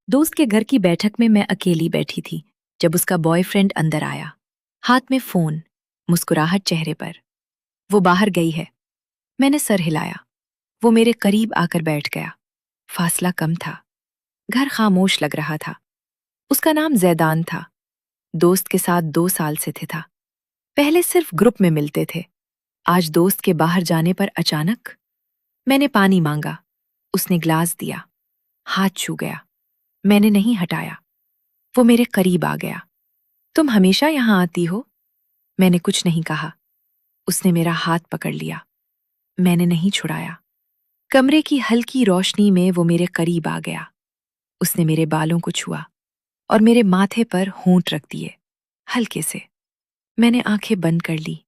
दोस्त के घर की बैठक में मैं अकेली बैठी थी जब उसका बॉयफ्रेंड अंदर आया। हाथ में फोन, मुस्कुराहट चेहरे पर। वो बाहर गई है। मैंने सर हिलाया। वो मेरे करीब आकर बैठ गया। फासला कम था। घर खामोश लग रहा था। उसका नाम जैदान था। दोस्त के साथ 2 साल से था। पहले सिर्फ ग्रुप में मिलते थे। आज दोस्त के बाहर जाने पर अचानक मैंने पानी मांगा। उसने ग्लास दिया। हाथ छू गया। मैंने नहीं हटाया। वो मेरे करीब आ गया। तुम हमेशा यहाँ आती हो? मैंने कुछ नहीं कहा। उसने मेरा हाथ पकड़ लिया। मैंने नहीं छुड़ाया। कमरे की हल्की रोशनी में वो मेरे करीब आ गया। उसने मेरे बालों को छुआ और मेरे माथे पर होंठ रख दिए, हल्के से। मैंने आंखें बंद कर ली।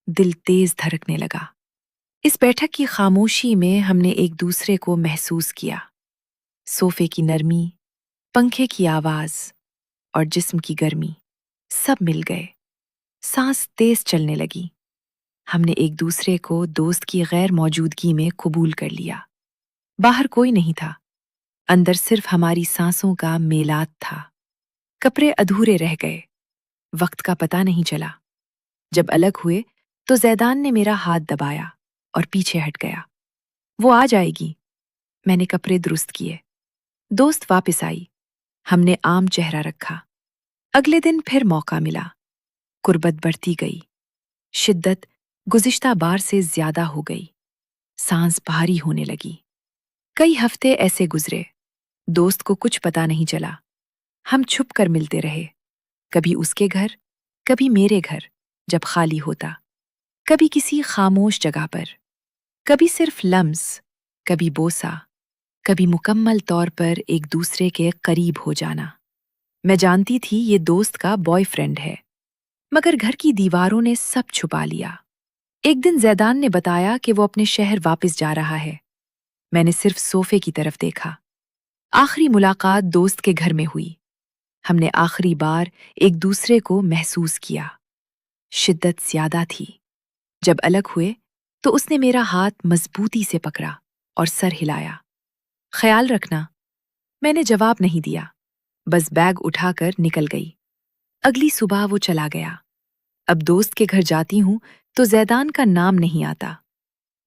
दिल तेज धड़कने लगा। इस बैठक की खामोशी में हमने एक दूसरे को महसूस किया। सोफे की नरमी, पंखे की आवाज और जिस्म की गर्मी, सब मिल गए। सांस तेज चलने लगी। हमने एक दूसरे को दोस्त की गैर मौजूदगी में कबूल कर लिया। बाहर कोई नहीं था। अंदर सिर्फ हमारी सांसों का मेलाप था। कपड़े अधूरे रह गए। वक्त का पता नहीं चला। जब अलग हुए तो जैदान ने मेरा हाथ दबाया और पीछे हट गया। वो आ जाएगी। मैंने कपड़े दुरुस्त किए। दोस्त वापस आई। हमने आम चेहरा रखा। अगले दिन फिर मौका मिला। कुर्बत बढ़ती गई। शिद्दत गुज़िश्ता बार से ज्यादा हो गई। सांस भारी होने लगी। कई हफ्ते ऐसे गुजरे। दोस्त को कुछ पता नहीं चला। हम छुप कर मिलते रहे। कभी उसके घर, कभी मेरे घर जब खाली होता। कभी किसी खामोश जगह पर। कभी सिर्फ लम्स, कभी बोसा, कभी मुकम्मल तौर पर एक दूसरे के करीब हो जाना। मैं जानती थी ये दोस्त का बॉयफ्रेंड है, मगर घर की दीवारों ने सब छुपा लिया। एक दिन जैदान ने बताया कि वो अपने शहर वापस जा रहा है। मैंने सिर्फ सोफे की तरफ देखा। आखिरी मुलाकात दोस्त के घर में हुई। हमने आखिरी बार एक दूसरे को महसूस किया। शिद्दत ज्यादा थी। जब अलग हुए तो उसने मेरा हाथ मजबूती से पकड़ा और सर हिलाया। ख्याल रखना। मैंने जवाब नहीं दिया, बस बैग उठाकर निकल गई। अगली सुबह वो चला गया। अब दोस्त के घर जाती हूँ तो जैदान का नाम नहीं आता।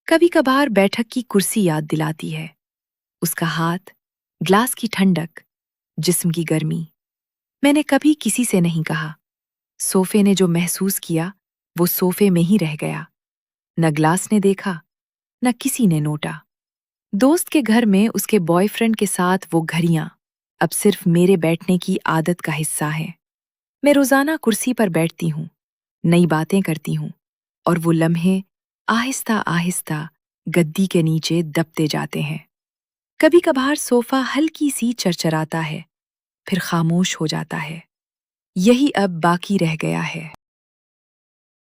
कभी कभार बैठक की कुर्सी याद दिलाती है। उसका हाथ, ग्लास की ठंडक, जिस्म की गर्मी। मैंने कभी किसी से नहीं कहा। सोफे ने जो महसूस किया वो सोफे में ही रह गया। न ग्लास ने देखा, न किसी ने नोटा। दोस्त के घर में उसके बॉयफ्रेंड के साथ वो घड़ियां अब सिर्फ मेरे बैठने की आदत का हिस्सा है। मैं रोजाना कुर्सी पर बैठती हूँ, नई बातें करती हूँ, और वो लम्हे आहिस्ता आहिस्ता गद्दी के नीचे दबते जाते हैं। कभी कभार सोफा हल्की सी चरचराता है, फिर खामोश हो जाता है। यही अब बाकी रह गया है।